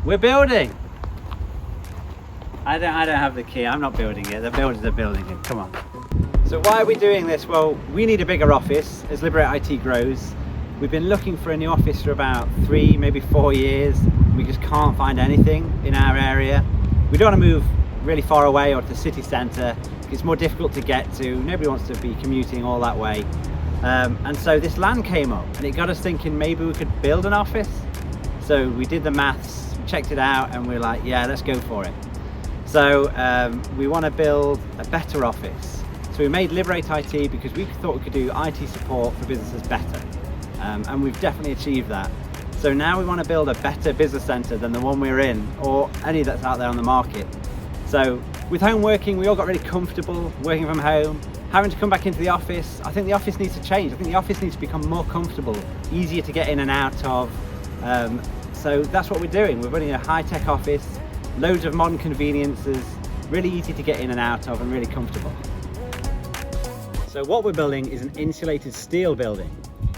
We're building. I don't have the key. I'm not building it. The builders are building it. Come on. So why are we doing this? Well, we need a bigger office as Liberate IT grows. We've been looking for a new office for about 3, maybe 4 years. We just can't find anything in our area. We don't want to move really far away or to the city centre. It's more difficult to get to. Nobody wants to be commuting all that way. And so this land came up and it got us thinking maybe we could build an office. So we did the maths, checked it out, and we're like, yeah, let's go for it. So we want to build a better office. So we made Liberate IT because we thought we could do IT support for businesses better. And we've definitely achieved that. So now we want to build a better business centre than the one we're in, or any that's out there on the market. So with home working, we all got really comfortable working from home. Having to come back into the office, I think the office needs to change. I think the office needs to become more comfortable, easier to get in and out of. So that's what we're doing. We're running a high-tech office, loads of modern conveniences, really easy to get in and out of and really comfortable. So what we're building is an insulated steel building.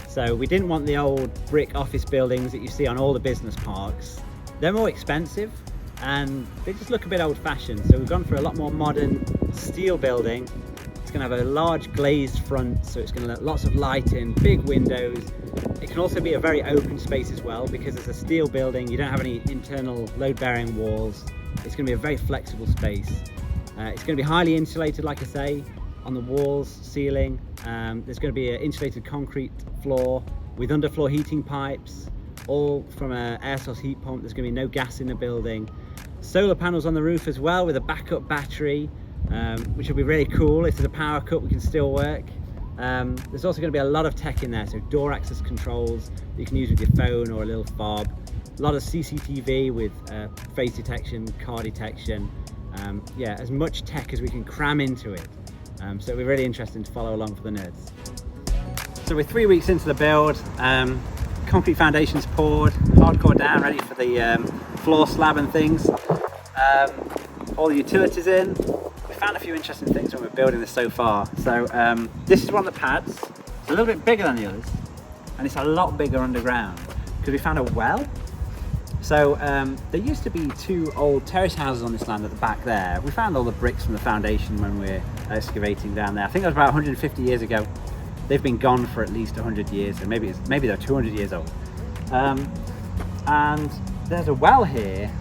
So we didn't want the old brick office buildings that you see on all the business parks. They're more expensive and they just look a bit old-fashioned. So we've gone for a lot more modern steel building. It's going to have a large glazed front, so it's going to let lots of light in, big windows. It can also be a very open space as well, because it's a steel building, you don't have any internal load-bearing walls. It's going to be a very flexible space. It's going to be highly insulated, like I say, on the walls, ceiling. There's going to be an insulated concrete floor with underfloor heating pipes, all from an air source heat pump. There's going to be no gas in the building. Solar panels on the roof as well with a backup battery. Which will be really cool. If there's a power cut, we can still work. There's also going to be a lot of tech in there, so door access controls that you can use with your phone or a little fob. A lot of CCTV with face detection, car detection. Yeah, as much tech as we can cram into it. So it'll be really interesting to follow along for the nerds. So we're 3 weeks into the build. Concrete foundations poured, hardcore down, ready for the floor slab and things. All the utilities in. Found a few interesting things when we're building this so far. So this is one of the pads. It's a little bit bigger than the others, and it's a lot bigger underground because we found a well. So there used to be 2 old terrace houses on this land at the back there. We found all the bricks from the foundation when we're excavating down there. I think that was about 150 years ago. They've been gone for at least 100 years, and maybe they're 200 years old. And there's a well here.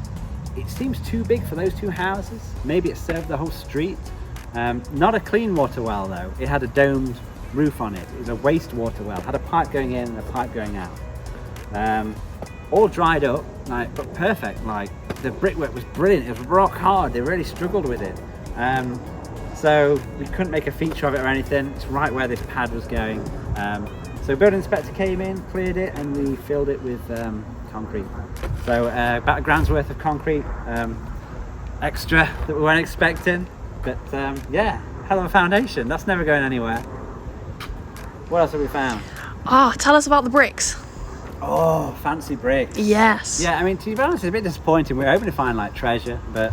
It seems too big for those 2 houses. Maybe it served the whole street. Not a clean water well though. It had a domed roof on it. It was a wastewater well. It had a pipe going in and a pipe going out. All dried up, like, but perfect. Like, the brickwork was brilliant. It was rock hard. They really struggled with it. So we couldn't make a feature of it or anything. It's right where this pad was going. So building inspector came in, cleared it, and we filled it with concrete. So about a grand's worth of concrete extra that we weren't expecting, but yeah, hell of a foundation. That's never going anywhere. What else have we found? Oh, tell us about the bricks. Oh, fancy bricks. Yes. Yeah, I mean, to be honest, it's a bit disappointing. We were hoping to find like treasure, but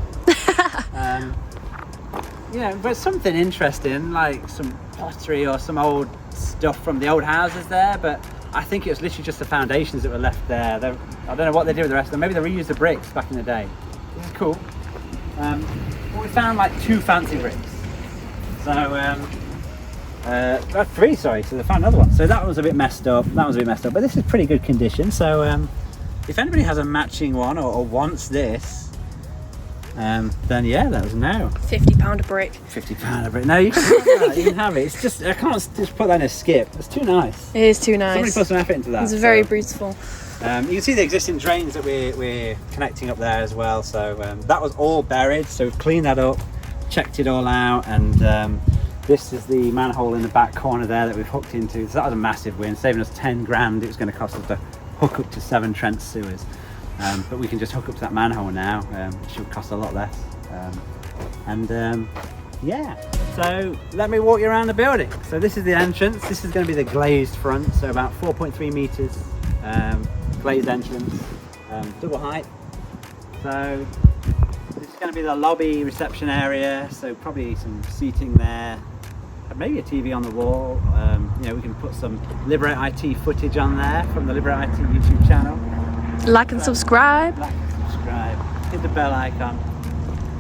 yeah, but something interesting, like some pottery or some old stuff from the old houses there, but I think it was literally just the foundations that were left there. I don't know what they did with the rest of them. Maybe they reused the bricks back in the day. This is cool. But we found like 2 fancy bricks. So, 3, sorry. So they found another one. So that was a bit messed up. That was a bit messed up. But this is pretty good condition. So if anybody has a matching one or wants this, then yeah, let us know. £50 a brick. £50 a brick. No, you can have that. You can have it. It's just, I can't just put that in a skip. It's too nice. It is too nice. Somebody put some effort into that. It's very beautiful. You can see the existing drains that we're connecting up there as well. So that was all buried. So we've cleaned that up, checked it all out, and this is the manhole in the back corner there that we've hooked into. So that was a massive win, saving us 10 grand. It was going to cost us to hook up to 7 Trent sewers. But we can just hook up to that manhole now. It should cost a lot less. Yeah, so let me walk you around the building. So this is the entrance. This is going to be the glazed front, so about 4.3 meters glazed entrance, double height. So this is going to be the lobby reception area, so probably some seating there, maybe a TV on the wall. You know, we can put some Liberate IT footage on there from the Liberate IT YouTube channel. Like and subscribe. Like and subscribe. hit the bell icon.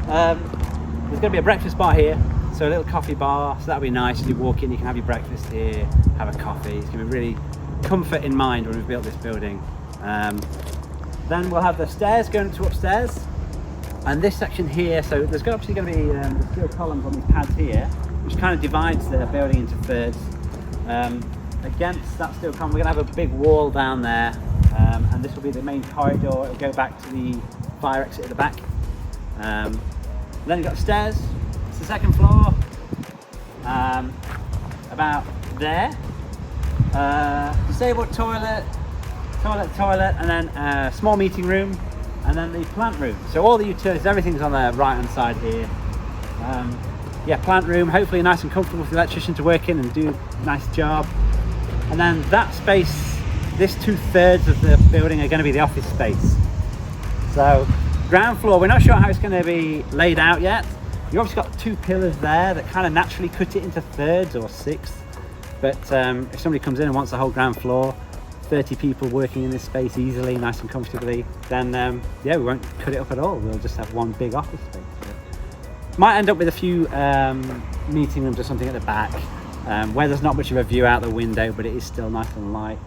There's going to be a breakfast bar here, so a little coffee bar, so that'll be nice. As you walk in, you can have your breakfast here, have a coffee. It's going to be really comfort in mind when we've built this building. Then we'll have the stairs going to upstairs, and this section here, so there's obviously going to be the steel columns on these pads here, which kind of divides the building into thirds. Against that steel column, we're going to have a big wall down there, and this will be the main corridor. It'll go back to the fire exit at the back. Then you've got the stairs. It's the second floor, about there. Disabled toilet, and then a small meeting room, and then the plant room. So all the utilities, everything's on the right hand side here. Yeah, plant room, hopefully nice and comfortable for the electrician to work in and do a nice job. And then that space, this 2/3 of the building are going to be the office space. So ground floor, we're not sure how it's going to be laid out yet. You've obviously got 2 pillars there that kind of naturally cut it into thirds or sixths. But if somebody comes in and wants the whole ground floor, 30 people working in this space easily, nice and comfortably, then yeah, we won't cut it up at all. We'll just have one big office space. Might end up with a few meeting rooms or something at the back, where there's not much of a view out the window, but it is still nice and light.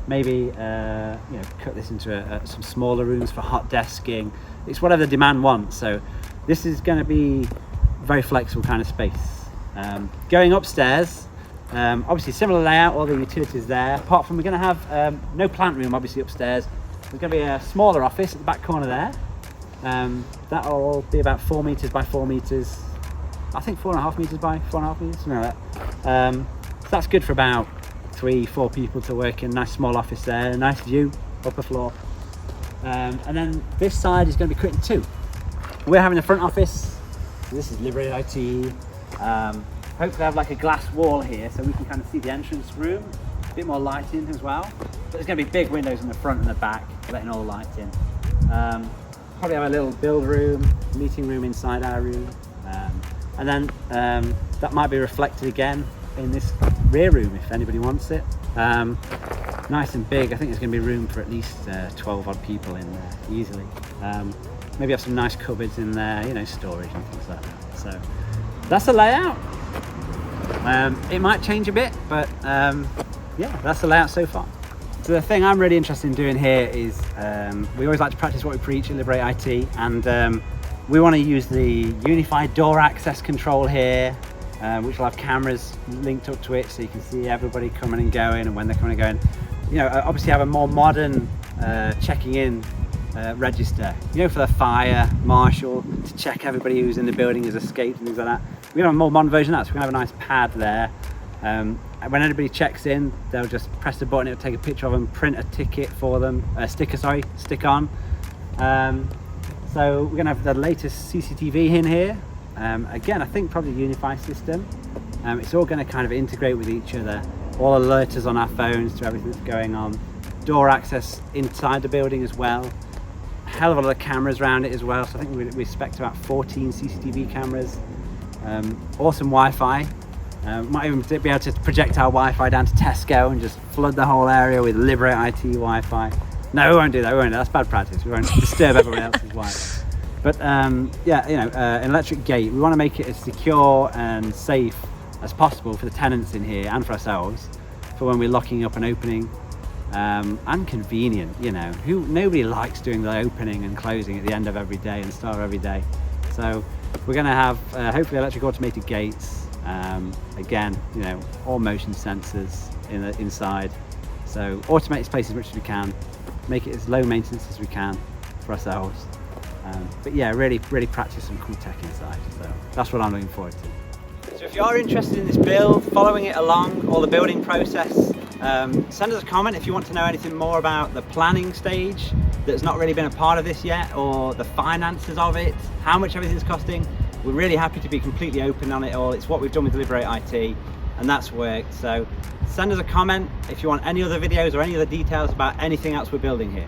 Maybe you know, cut this into some smaller rooms for hot desking. It's whatever the demand wants. So this is going to be very flexible kind of space. Going upstairs, obviously similar layout, all the utilities there. Apart from we're going to have no plant room obviously upstairs. There's going to be a smaller office at the back corner there. That'll be about 4 meters by 4 meters. I think 4.5 meters by 4.5 meters, something like that. So that's good for about 3-4 people to work in. Nice small office there, nice view, upper floor. And then this side is going to be cut in 2. We're having a front office. This is Liberate IT. Hopefully have like a glass wall here so we can kind of see the entrance room. A bit more lighting as well. But there's going to be big windows in the front and the back, letting all the light in. Probably have a little build room, meeting room inside our room. And then that might be reflected again in this rear room if anybody wants it. Nice and big. I think there's going to be room for at least 12 odd people in there easily. Maybe have some nice cupboards in there, you know, storage and things like that. So that's the layout. It might change a bit, but yeah, that's the layout so far. So the thing I'm really interested in doing here is we always like to practice what we preach at Liberate IT, and we want to use the unified door access control here, which will have cameras linked up to it so you can see everybody coming and going and when they're coming and going. You know, obviously have a more modern checking in register, you know, for the fire marshal to check everybody who's in the building has escaped and things like that. We're going to have a more modern version of that, so we're going to have a nice pad there. When anybody checks in, they'll just press the button, it'll take a picture of them, print a ticket for them, stick on. So we're going to have the latest CCTV in here. Again, I think probably a unified system. It's all going to kind of integrate with each other. All alerters on our phones to everything that's going on. Door access inside the building as well. A hell of a lot of cameras around it as well. So I think we expect about 14 CCTV cameras. Awesome Wi-Fi. Might even be able to project our Wi-Fi down to Tesco and just flood the whole area with Liberate IT Wi-Fi. No, we won't do that. We won't do that. That's bad practice. We won't disturb everyone else's Wi-Fi. But yeah, you know, an electric gate. We want to make it as secure and safe as possible for the tenants in here and for ourselves, for when we're locking up and opening, and convenient. You know, nobody likes doing the opening and closing at the end of every day and start of every day. So we're going to have hopefully electric automated gates. Again, you know, all motion sensors inside. So automate this place as much as we can, make it as low maintenance as we can for ourselves. But yeah, really practice some cool tech inside. So that's what I'm looking forward to. So if you are interested in this build, following it along, or the building process, send us a comment if you want to know anything more about the planning stage that's not really been a part of this yet, or the finances of it, how much everything's costing. We're really happy to be completely open on it all. It's what we've done with Liberate IT, and that's worked. So send us a comment if you want any other videos or any other details about anything else we're building here.